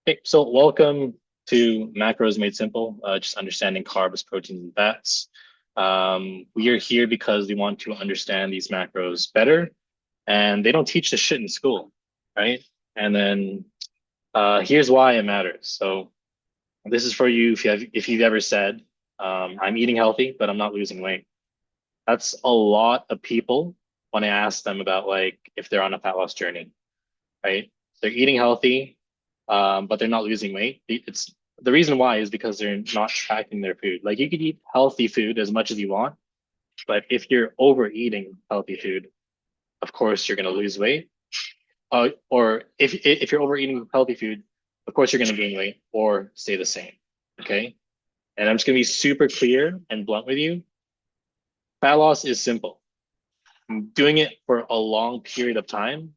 Okay, so welcome to Macros Made Simple, just understanding carbs, proteins, and fats. We are here because we want to understand these macros better, and they don't teach this shit in school, right? And then here's why it matters. So this is for you if you've ever said, I'm eating healthy, but I'm not losing weight. That's a lot of people when I ask them about like if they're on a fat loss journey, right? They're eating healthy, but they're not losing weight. It's the reason why is because they're not tracking their food. Like you could eat healthy food as much as you want, but if you're overeating healthy food, of course you're going to lose weight. Or if you're overeating healthy food, of course you're going to gain weight or stay the same. Okay. And I'm just going to be super clear and blunt with you. Fat loss is simple. Doing it for a long period of time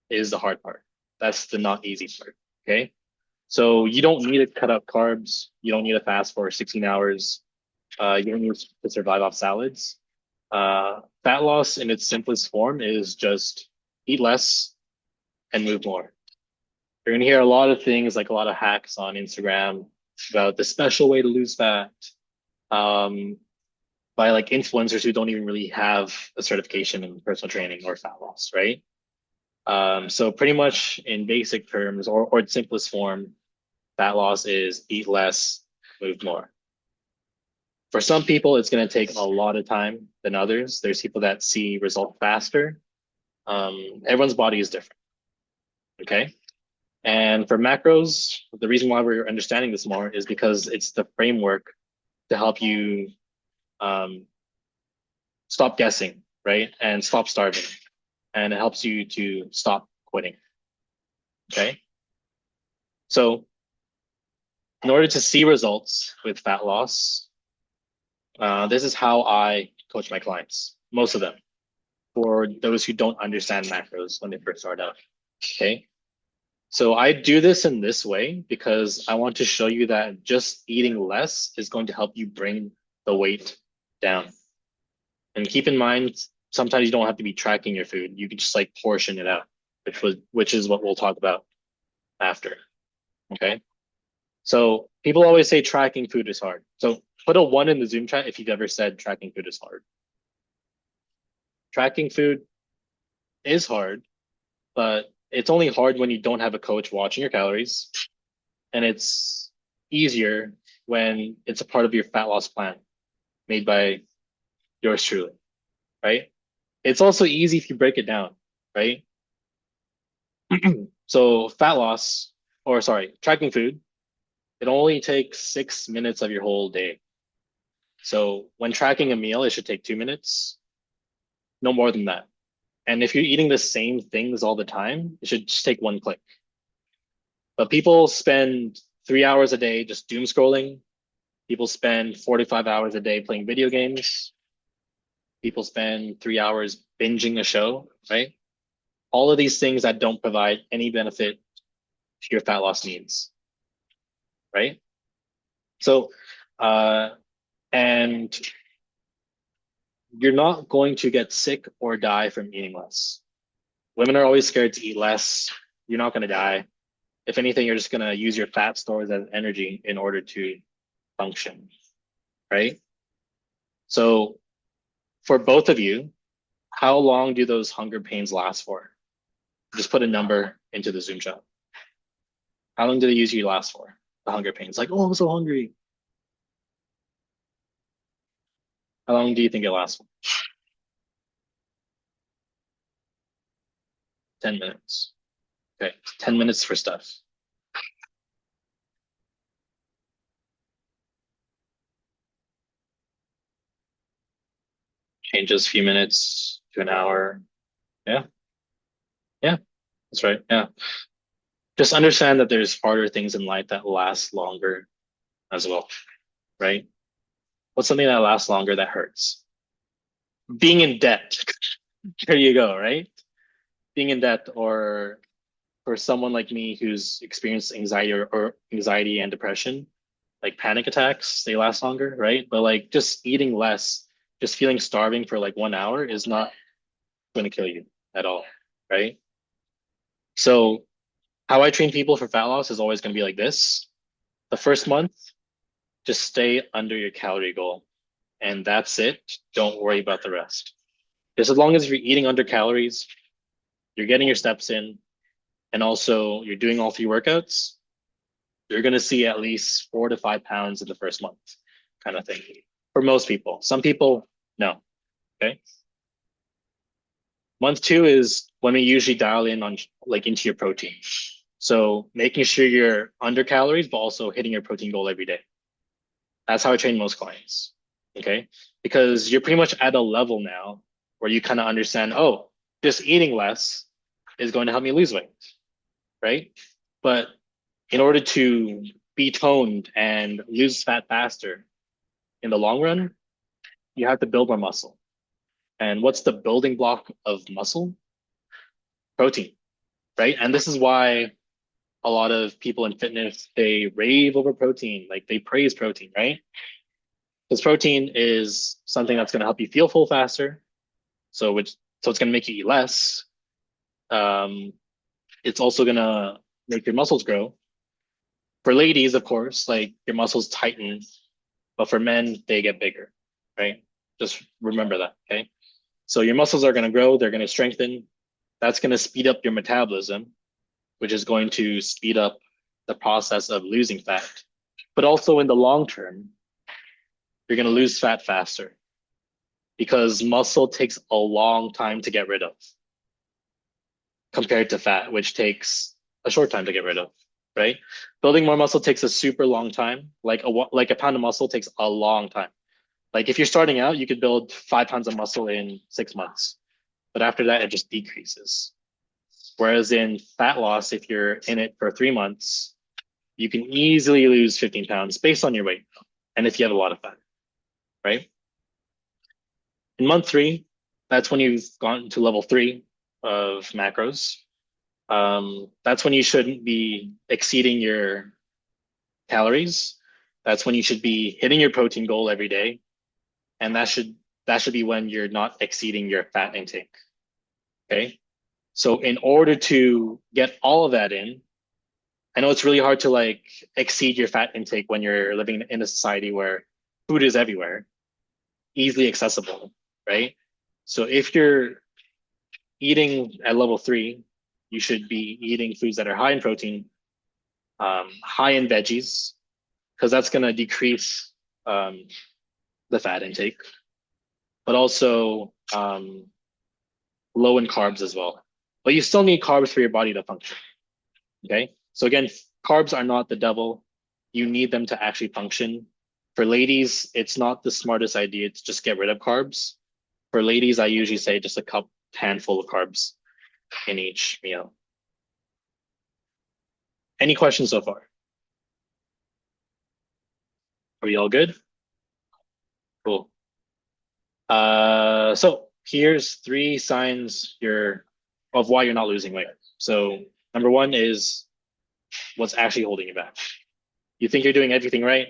is the hard part. That's the not easy part. Okay. So you don't need to cut out carbs. You don't need to fast for 16 hours. You don't need to survive off salads. Fat loss in its simplest form is just eat less and move more. You're going to hear a lot of things, like a lot of hacks on Instagram about the special way to lose fat, um, by like influencers who don't even really have a certification in personal training or fat loss, right? So pretty much in basic terms or its simplest form, fat loss is eat less, move more. For some people, it's going to take a lot of time than others. There's people that see results faster. Everyone's body is different. Okay. And for macros, the reason why we're understanding this more is because it's the framework to help you um, stop guessing, right? And stop starving. And it helps you to stop quitting. Okay. So in order to see results with fat loss, this is how I coach my clients, most of them, for those who don't understand macros when they first start out. Okay. So I do this in this way because I want to show you that just eating less is going to help you bring the weight down. And keep in mind, sometimes you don't have to be tracking your food. You can just like portion it out, which is what we'll talk about after. Okay. So people always say tracking food is hard. So put a one in the Zoom chat if you've ever said tracking food is hard. Tracking food is hard, but it's only hard when you don't have a coach watching your calories, and it's easier when it's a part of your fat loss plan made by yours truly, right? It's also easy if you break it down, right? So fat loss, or sorry, tracking food, it only takes 6 minutes of your whole day. So when tracking a meal, it should take 2 minutes, no more than that. And if you're eating the same things all the time, it should just take one click. But people spend 3 hours a day just doom scrolling. People spend 45 hours a day playing video games. People spend 3 hours binging a show, right? All of these things that don't provide any benefit to your fat loss needs, right? So, uh, and you're not going to get sick or die from eating less. Women are always scared to eat less. You're not going to die. If anything, you're just going to use your fat stores as energy in order to function, right? So for both of you, how long do those hunger pains last for? Just put a number into the Zoom chat. How long do they usually last for? The hunger pains. Like, oh, I'm so hungry. How long do you think it lasts for? 10 minutes. Okay. 10 minutes for stuff. Changes a few minutes to an hour. Yeah. Yeah. That's right. Yeah. Just understand that there's harder things in life that last longer as well, right? What's something that lasts longer that hurts? Being in debt. There you go, right? Being in debt, or for someone like me who's experienced anxiety or anxiety and depression, like panic attacks, they last longer, right? But like just eating less, just feeling starving for like 1 hour is not going to kill you at all, right? So How I train people for fat loss is always going to be like this. The first month, just stay under your calorie goal. And that's it. Don't worry about the rest. Just as long as you're eating under calories, you're getting your steps in, and also you're doing all three workouts, you're going to see at least 4 to 5 pounds in the first month, kind of thing. For most people. Some people, no. Okay. Month two is when we usually dial in on like into your protein. So making sure you're under calories, but also hitting your protein goal every day. That's how I train most clients. Okay. Because you're pretty much at a level now where you kind of understand, oh, just eating less is going to help me lose weight. Right. But in order to be toned and lose fat faster in the long run, you have to build more muscle. And what's the building block of muscle? Protein, right? And this is why a lot of people in fitness, they rave over protein, like they praise protein, right? Because protein is something that's going to help you feel full faster. So it's going to make you eat less. Um, it's also going to make your muscles grow. For ladies, of course, like your muscles tighten, but for men, they get bigger, right? Just remember that, okay? So your muscles are going to grow, they're going to strengthen. That's going to speed up your metabolism, which is going to speed up the process of losing fat. But also in the long term, you're going to lose fat faster because muscle takes a long time to get rid of compared to fat, which takes a short time to get rid of, right? Building more muscle takes a super long time. Like a pound of muscle takes a long time. Like if you're starting out, you could build 5 pounds of muscle in 6 months, but after that, it just decreases. Whereas in fat loss, if you're in it for 3 months, you can easily lose 15 pounds based on your weight. And if you have a lot of fat, right? In month three, that's when you've gone to level three of macros. That's when you shouldn't be exceeding your calories. That's when you should be hitting your protein goal every day. And that should be when you're not exceeding your fat intake. Okay. So in order to get all of that in, I know it's really hard to like exceed your fat intake when you're living in a society where food is everywhere, easily accessible, right? So if you're eating at level three, you should be eating foods that are high in protein, high in veggies, because that's going to decrease the fat intake, but also low in carbs as well. But you still need carbs for your body to function. Okay. So again, carbs are not the devil. You need them to actually function. For ladies, it's not the smartest idea to just get rid of carbs. For ladies, I usually say just a handful of carbs in each meal. Any questions so far? Are we all good? Cool. So here's three signs of why you're not losing weight. So number one is what's actually holding you back. You think you're doing everything right,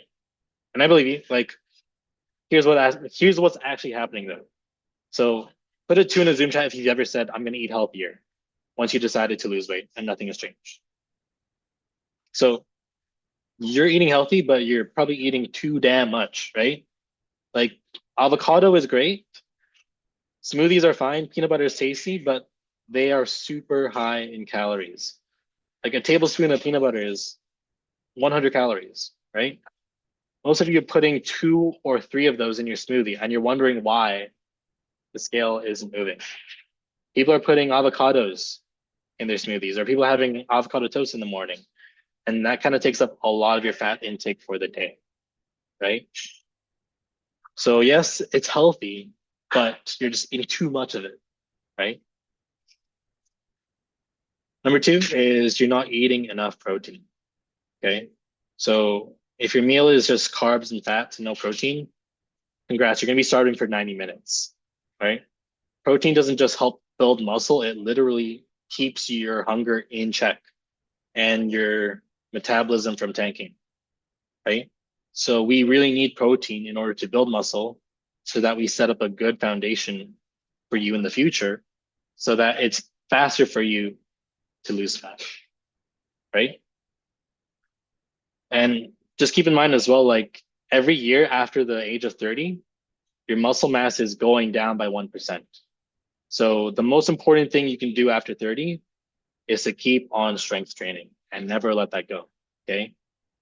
and I believe you. Like, here's what's actually happening though. So put a two in a Zoom chat if you've ever said, I'm going to eat healthier once you decided to lose weight and nothing has changed. So you're eating healthy, but you're probably eating too damn much, right? Like avocado is great. Smoothies are fine. Peanut butter is tasty, but they are super high in calories. Like a tablespoon of peanut butter is 100 calories, right? Most of you are putting 2 or 3 of those in your smoothie, and you're wondering why the scale isn't moving. People are putting avocados in their smoothies, or people having avocado toast in the morning. And that kind of takes up a lot of your fat intake for the day, right? So yes, it's healthy, but you're just eating too much of it, right? Number two is you're not eating enough protein, okay? So if your meal is just carbs and fats and no protein, congrats, you're gonna be starving for 90 minutes, right? Protein doesn't just help build muscle, it literally keeps your hunger in check and your metabolism from tanking, right? So we really need protein in order to build muscle so that we set up a good foundation for you in the future so that it's faster for you to lose fat. right? And just keep in mind as well, like every year after the age of 30, your muscle mass is going down by 1%. So the most important thing you can do after 30 is to keep on strength training and never let that go. Okay.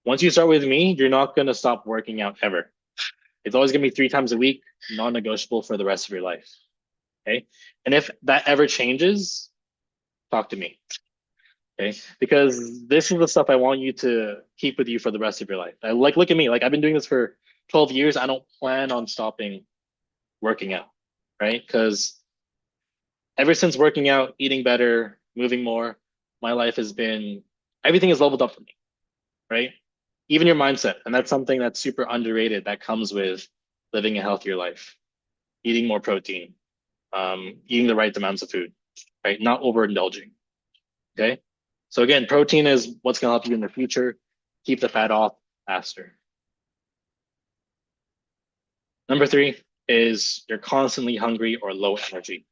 Once you start with me, you're not going to stop working out ever. It's always going to be 3 times a week, non-negotiable for the rest of your life. Okay. And if that ever changes, talk to me. Okay. Because this is the stuff I want you to keep with you for the rest of your life. Like, look at me. Like, I've been doing this for 12 years. I don't plan on stopping working out. Right. Because ever since working out, eating better, moving more, my life has been, everything is leveled up for me. Right. Even your mindset. And that's something that's super underrated that comes with living a healthier life, eating more protein, eating the right amounts of food, right? Not overindulging. Okay. So again, protein is what's going to help you in the future. Keep the fat off faster. Number three is you're constantly hungry or low energy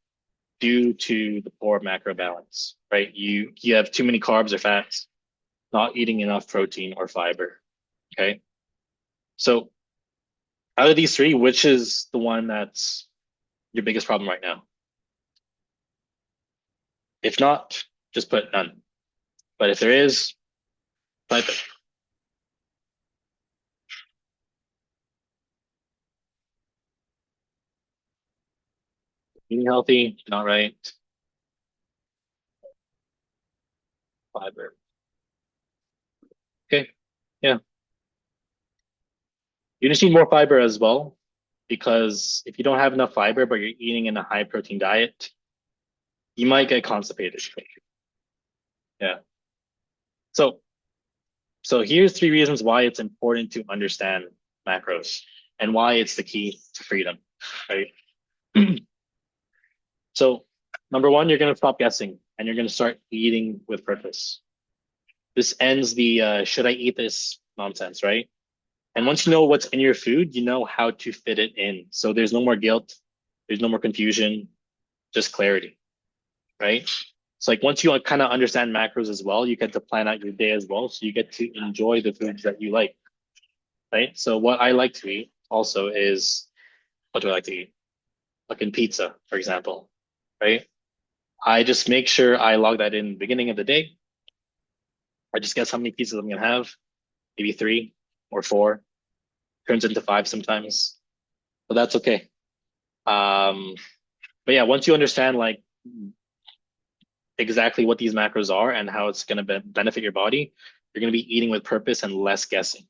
due to the poor macro balance, right? You have too many carbs or fats, not eating enough protein or fiber. Okay. So out of these three, which is the one that's your biggest problem right now? If not, just put none. But if there is, type it. Eating healthy, not right. Fiber. Okay. Yeah. You just need more fiber as well, because if you don't have enough fiber, but you're eating in a high protein diet, you might get constipated. Yeah. So, so here's three reasons why it's important to understand macros and why it's the key to freedom, right? So, number one, you're going to stop guessing and you're going to start eating with purpose. This ends the should I eat this nonsense, right? And once you know what's in your food, you know how to fit it in. So there's no more guilt, there's no more confusion, just clarity, right? So like once you kind of understand macros as well, you get to plan out your day as well. So you get to enjoy the foods that you like, right? So what I like to eat also is, what do I like to eat? Like in pizza, for example, right? I just make sure I log that in the beginning of the day. I just guess how many pizzas I'm gonna have, maybe three or four, turns into five sometimes, but that's okay. Um, but yeah, once you understand like exactly what these macros are and how it's going to benefit your body, you're going to be eating with purpose and less guessing.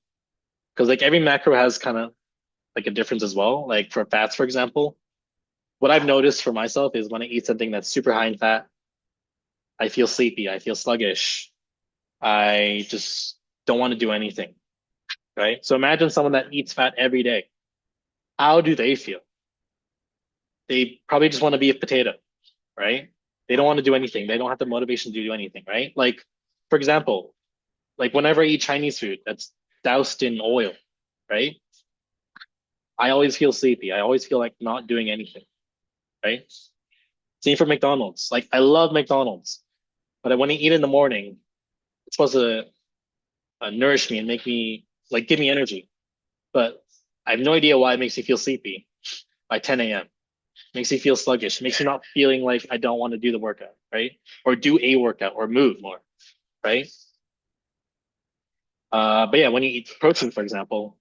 Because like every macro has kind of like a difference as well. Like for fats, for example, what I've noticed for myself is when I eat something that's super high in fat, I feel sleepy, I feel sluggish, I just don't want to do anything. Right. So imagine someone that eats fat every day. How do they feel? They probably just want to be a potato, right? They don't want to do anything. They don't have the motivation to do anything, right? Like, for example, like whenever I eat Chinese food that's doused in oil, right? I always feel sleepy. I always feel like not doing anything, right? Same for McDonald's. Like I love McDonald's, but when I eat in the morning, it's supposed to nourish me and make me like give me energy. But I have no idea why it makes me feel sleepy by 10 a.m. Makes me feel sluggish. Makes me not feeling like I don't want to do the workout, right? Or do a workout or move more, right? But yeah, when you eat protein, for example,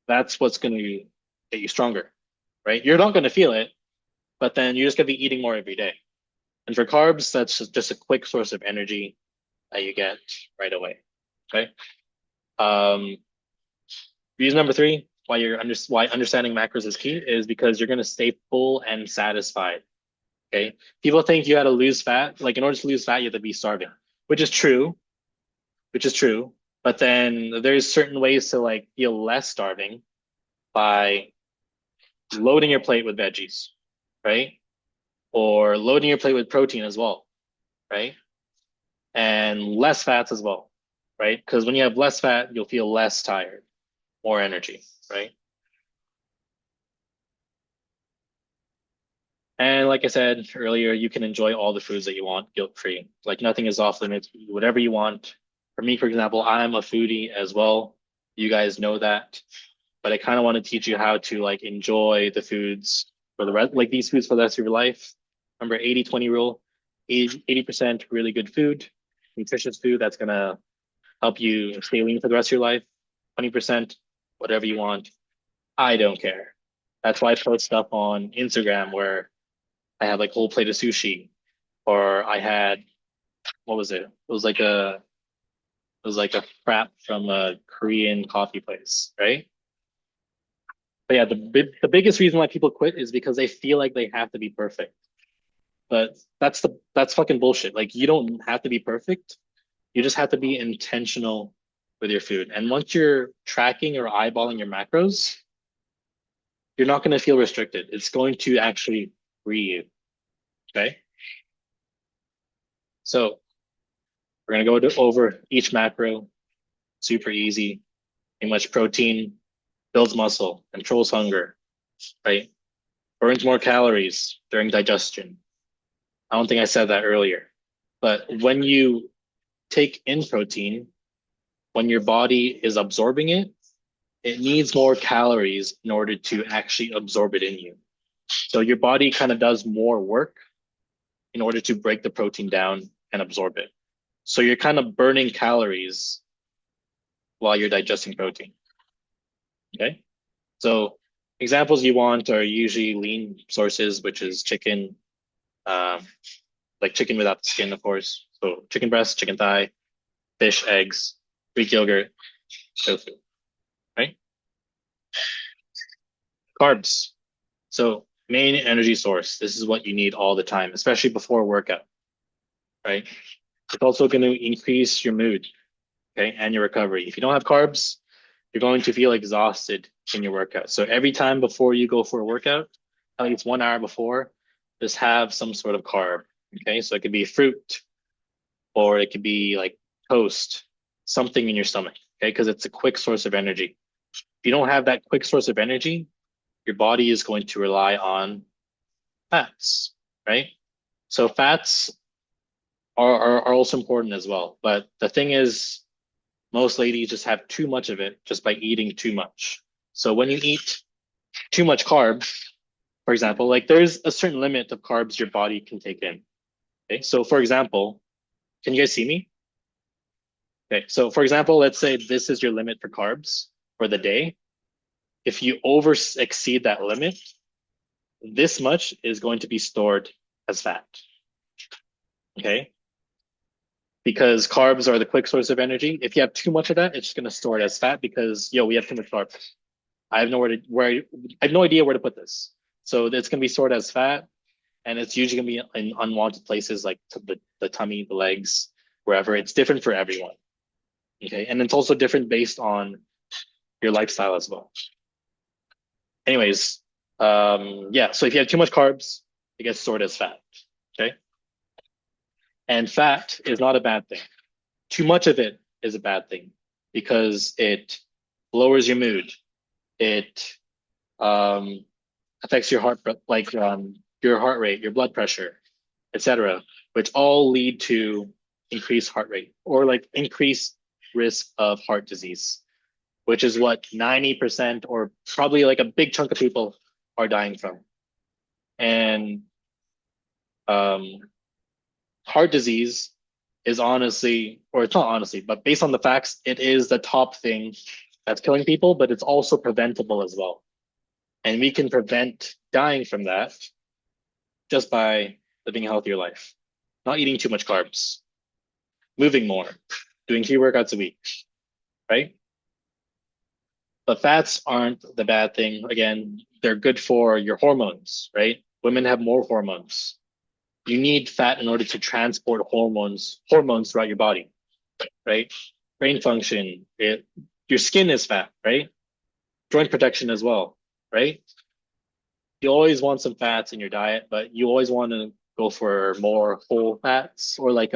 that's what's going to get you stronger, right? You're not going to feel it, but then you're just going to be eating more every day. And for carbs, that's just a quick source of energy that you get right away. Okay. Um, reason number three, why understanding macros is key is because you're going to stay full and satisfied. Okay. People think you got to lose fat. Like in order to lose fat, you have to be starving, which is true, which is true. But then there's certain ways to like feel less starving by loading your plate with veggies, right? Or loading your plate with protein as well, right? And less fats as well, right? Because when you have less fat, you'll feel less tired, more energy, right? And like I said earlier, you can enjoy all the foods that you want guilt free. Like nothing is off limits. Whatever you want, For me, for example, I'm a foodie as well. You guys know that, but I kind of want to teach you how to like enjoy the foods for the rest, like these foods for the rest of your life. Remember 80-20 rule, 80% really good food, nutritious food that's gonna help you stay lean for the rest of your life. 20%, whatever you want. I don't care. That's why I post stuff on Instagram where I had like whole plate of sushi, or I had what was it? It was like a frap from a Korean coffee place, right? But yeah, the biggest reason why people quit is because they feel like they have to be perfect. But that's fucking bullshit. Like you don't have to be perfect. You just have to be intentional with your food. And once you're tracking or eyeballing your macros, you're not going to feel restricted. It's going to actually free you. Okay. So we're going to go over each macro. Super easy. How much protein builds muscle, controls hunger, right? Burns more calories during digestion. I don't think I said that earlier. But when you take in protein, when your body is absorbing it, it needs more calories in order to actually absorb it in you. So your body kind of does more work in order to break the protein down and absorb it. So you're kind of burning calories while you're digesting protein. Okay. So examples you want are usually lean sources, which is chicken, um, like chicken without the skin, of course. So chicken breast, chicken thigh, fish, eggs, Greek yogurt, tofu, right? Carbs. So main energy source. This is what you need all the time, especially before a workout, right? It's also going to increase your mood, okay, and your recovery. If you don't have carbs, you're going to feel exhausted in your workout. So every time before you go for a workout, at least 1 hour before, just have some sort of carb. Okay, so it could be fruit or it could be like toast, something in your stomach. Okay, because it's a quick source of energy. If you don't have that quick source of energy, your body is going to rely on fats, right? So fats are also important as well. But the thing is, most ladies just have too much of it just by eating too much. So when you eat too much carbs, for example, like there's a certain limit of carbs your body can take in. Okay. So for example, can you guys see me? Okay. So for example, let's say this is your limit for carbs for the day. If you over exceed that limit, this much is going to be stored as fat. Okay. Because carbs are the quick source of energy. If you have too much of that, it's just going to store it as fat because, we have too much carbs. I have nowhere to where I have no idea where to put this. So it's going to be stored as fat, and it's usually going to be in unwanted places like the tummy, the legs, wherever. It's different for everyone. Okay, and it's also different based on your lifestyle as well. Anyways, yeah. So if you have too much carbs, it gets stored as fat. Okay, and fat is not a bad thing. Too much of it is a bad thing because it lowers your mood. It um, affects your your heart rate, your blood pressure, etc., which all lead to increased heart rate or like increased risk of heart disease, which is what 90% or probably like a big chunk of people are dying from. And um, heart disease is honestly, or it's not honestly, but based on the facts, it is the top thing that's killing people, but it's also preventable as well. And we can prevent dying from that just by living a healthier life, not eating too much carbs, moving more, doing 3 workouts a week, right? But fats aren't the bad thing. Again, they're good for your hormones, right? Women have more hormones. You need fat in order to transport hormones throughout your body, right? Brain function, your skin is fat, right? Joint protection as well, right? You always want some fats in your diet, but you always want to go for more whole fats or like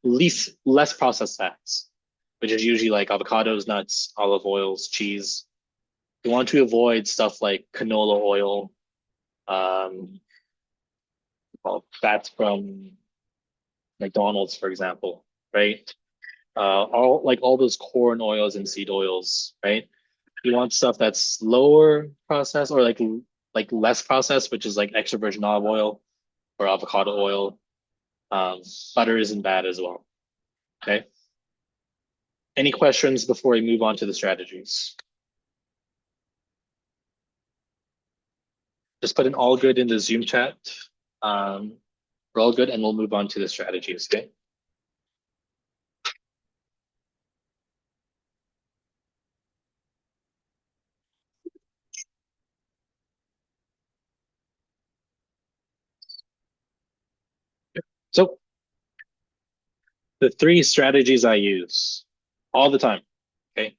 less processed fats, which is usually like avocados, nuts, olive oils, cheese. You want to avoid stuff like canola oil, um, well, fats from McDonald's, for example, right? all those corn oils and seed oils, right? You want stuff that's lower processed or like less processed, which is like extra virgin olive oil or avocado oil. Um, Butter isn't bad as well. Okay. Any questions before we move on to the strategies? Just put an all good in the Zoom chat. Um, we're all good, and we'll move on to the strategies. Okay. So the three strategies I use all the time. Okay.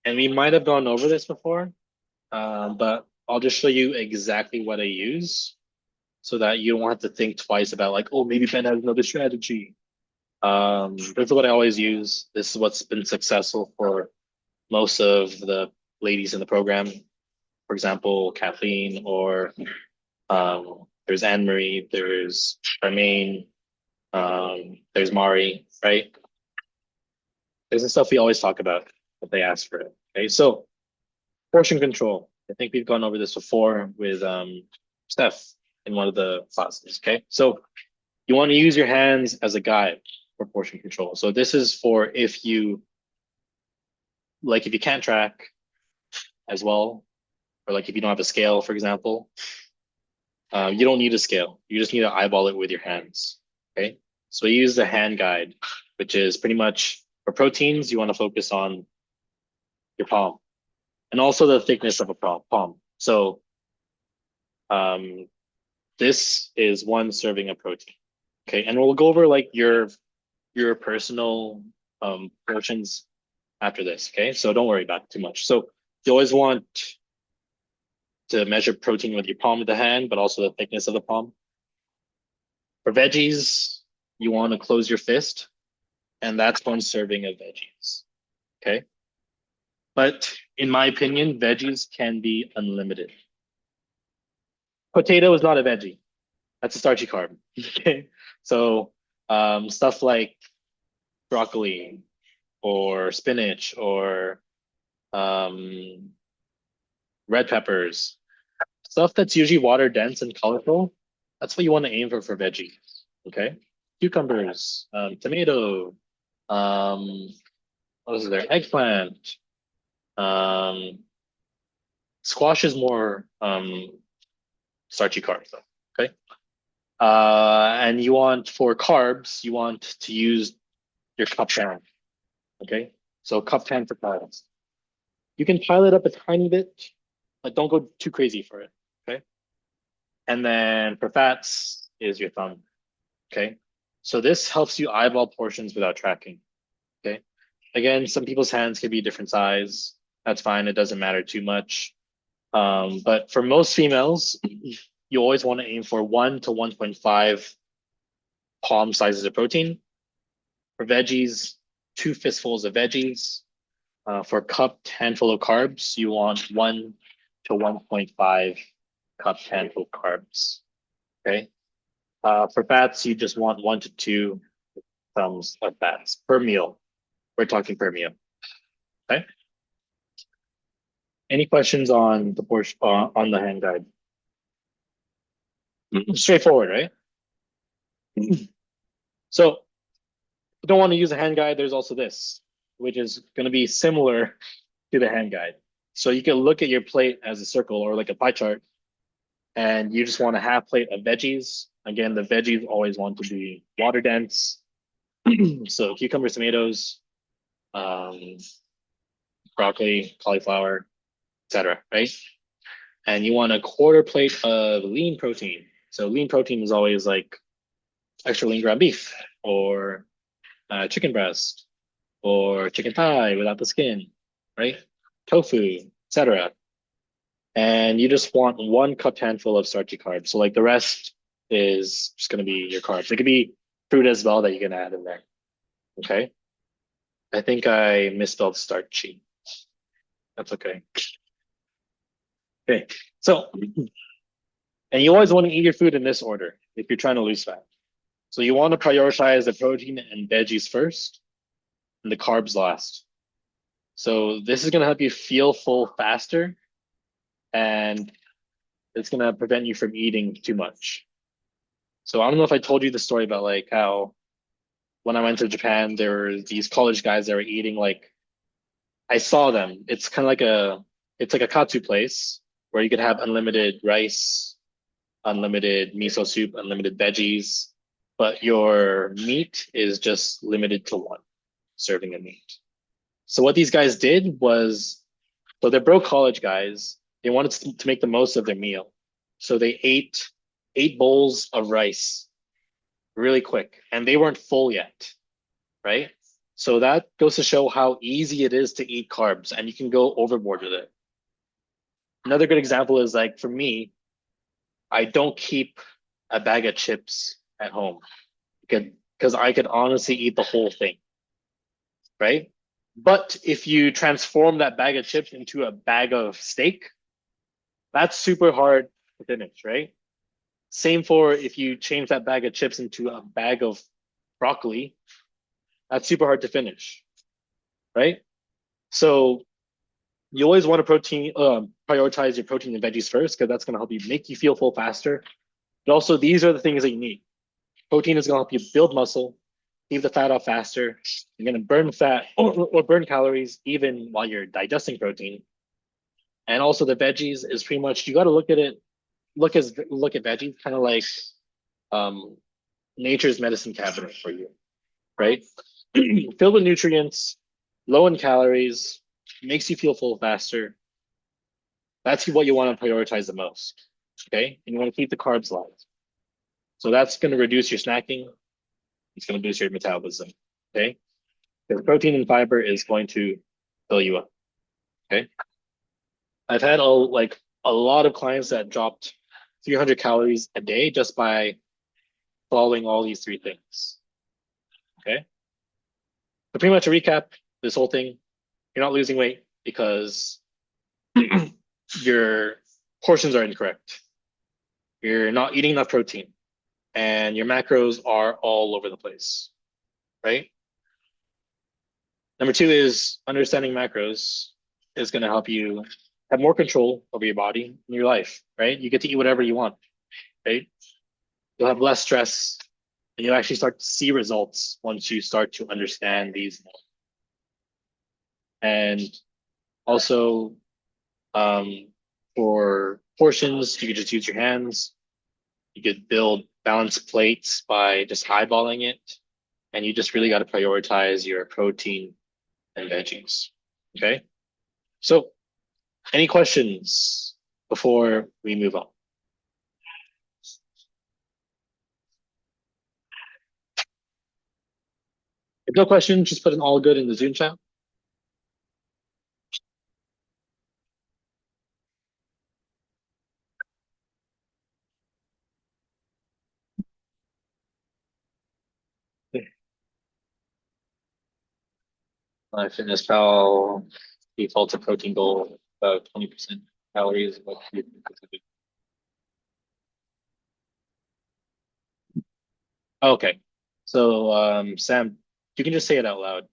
And we might have gone over this before, but I'll just show you exactly what I use so that you don't have to think twice about like, oh, maybe Ben has another strategy. This is what I always use. This is what's been successful for most of the ladies in the program. For example, Kathleen or there's Anne Marie, there's Charmaine, there's Mari, right? There's the stuff we always talk about if they ask for it. Okay, so portion control. I think we've gone over this before with Steph in one of the classes. Okay, so you want to use your hands as a guide for portion control. So this is for if you can't track as well, or like if you don't have a scale, for example, you don't need a scale. You just need to eyeball it with your hands. Okay. So you use the hand guide, which is pretty much for proteins, you want to focus on your palm and also the thickness of a palm. So um, this is one serving of protein. Okay. And we'll go over like your personal portions after this. Okay. So don't worry about it too much. So you always want to measure protein with your palm of the hand, but also the thickness of the palm. For veggies, you want to close your fist, and that's one serving of veggies. Okay. But in my opinion, veggies can be unlimited. Potato is not a veggie. That's a starchy carb. Okay. So stuff like broccoli or spinach or um, red peppers, stuff that's usually water dense and colorful, that's what you want to aim for veggies. Okay. Cucumbers, tomato, um, what is there? Eggplant. Um, Squash is more starchy carbs though. Okay. And you want for carbs, you want to use your cup pan. Okay. So cup pan for carbs. You can pile it up a tiny bit, but don't go too crazy for it. Okay. And then for fats is your thumb. Okay. So this helps you eyeball portions without tracking. Okay. Again, some people's hands can be different size. That's fine. It doesn't matter too much. But for most females, you always want to aim for 1 to 1.5 palm sizes of protein. For veggies, 2 fistfuls of veggies. For a cup handful of carbs, you want 1 to 1.5 cup handful of carbs. Okay. For fats, you just want 1 to 2 thumbs of fats per meal. We're talking per meal. Okay. Any questions on the portion on the hand guide? Straightforward, right? So if you don't want to use a hand guide, there's also this, which is going to be similar to the hand guide. So you can look at your plate as a circle or like a pie chart, and you just want a half plate of veggies. Again, the veggies always want to be water dense. So cucumbers, tomatoes, um, broccoli, cauliflower, etc. Right? And you want a quarter plate of lean protein. So lean protein is always like extra lean ground beef or chicken breast or chicken thigh without the skin, right? Tofu, etc. And you just want 1 cup handful of starchy carbs. So like the rest is just going to be your carbs. It could be fruit as well that you can add in there. Okay. I think I misspelled starchy. That's okay. Okay. So, and you always want to eat your food in this order if you're trying to lose fat. So you want to prioritize the protein and veggies first, and the carbs last. So this is going to help you feel full faster, and it's going to prevent you from eating too much. So I don't know if I told you the story about like how when I went to Japan, there were these college guys that were eating like I saw them. It's like a katsu place where you could have unlimited rice, unlimited miso soup, unlimited veggies, but your meat is just limited to one serving of meat. So what these guys did was, so they're broke college guys. They wanted to make the most of their meal. So they ate 8 bowls of rice really quick, and they weren't full yet, right? So that goes to show how easy it is to eat carbs, and you can go overboard with it. Another good example is like for me, I don't keep a bag of chips at home because I could honestly eat the whole thing, right? But if you transform that bag of chips into a bag of steak, that's super hard to finish, right? Same for if you change that bag of chips into a bag of broccoli, that's super hard to finish, right? So you always want to prioritize your protein and veggies first because that's going to help you make you feel full faster. But also, these are the things that you need. Protein is going to help you build muscle, leave the fat off faster. You're going to burn fat or burn calories even while you're digesting protein. And also, the veggies is pretty much you got to look at it. Look at veggies kind of like um, nature's medicine cabinet for you, right? Filled with nutrients, low in calories, makes you feel full faster. That's what you want to prioritize the most. Okay. And you want to keep the carbs light. So that's going to reduce your snacking. It's going to boost your metabolism. Okay. Because protein and fiber is going to fill you up. Okay. I've had a lot of clients that dropped 300 calories a day just by following all these three things. Okay. So pretty much to recap this whole thing, you're not losing weight because your portions are incorrect. You're not eating enough protein and your macros are all over the place, right? Number two is understanding macros is going to help you have more control over your body and your life, right? You get to eat whatever you want, right? You'll have less stress and you'll actually start to see results once you start to understand these. And also, um, for portions, you could just use your hands. You could build balanced plates by just eyeballing it. And you just really got to prioritize your protein and veggies. Okay. So, any questions before we move on? If no questions, just put an all good in the Zoom chat. My Fitness Pal defaults a protein goal about 20% calories. Okay. So, Sam, you can just say it out loud.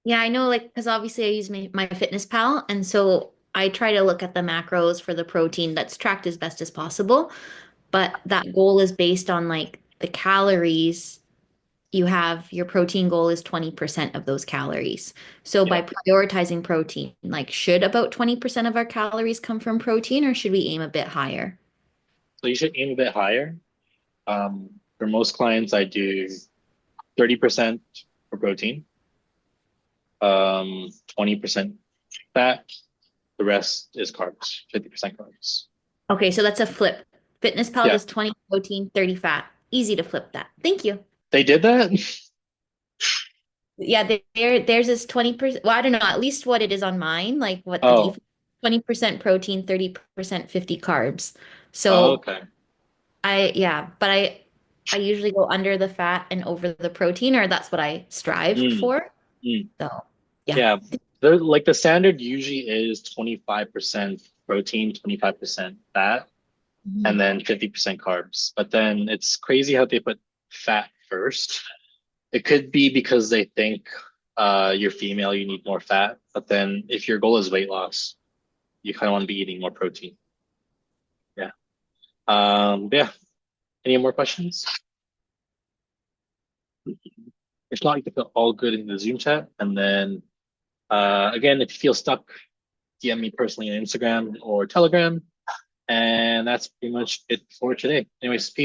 Yeah, I know, like, because obviously I use my Fitness Pal, and so I try to look at the macros for the protein that's tracked as best as possible. But that goal is based on like the calories you have. Your protein goal is 20% of those calories. So Yeah. by prioritizing protein, like, should about 20% of our calories come from protein, or should we aim a bit higher? So you should aim a bit higher. For most clients, I do 30% for protein, 20% fat. The rest is carbs, 50% carbs. Okay, so that's a flip. Fitness Pal Yeah. does 20 protein, 30 fat. Easy to flip that. Thank you. They did that? Yeah, theirs is 20%. Well, I don't know, at least what it is on mine, like what the Oh, default 20% protein, 30% 50 carbs. oh, So okay. yeah, but I usually go under the fat and over the protein, or that's what I strive Mm, for. mm. So yeah. Yeah. They're like the standard usually is 25% protein, 25% fat, and Mhm. then 50% carbs. But then it's crazy how they put fat first. It could be because they think you're female, you need more fat. But then if your goal is weight loss, you kind of want to be eating more protein. Yeah. Yeah. Any more questions? If not, you can put all good in the Zoom chat. And then again, if you feel stuck, DM me personally on Instagram or Telegram. And that's pretty much it for today. Anyways, peace.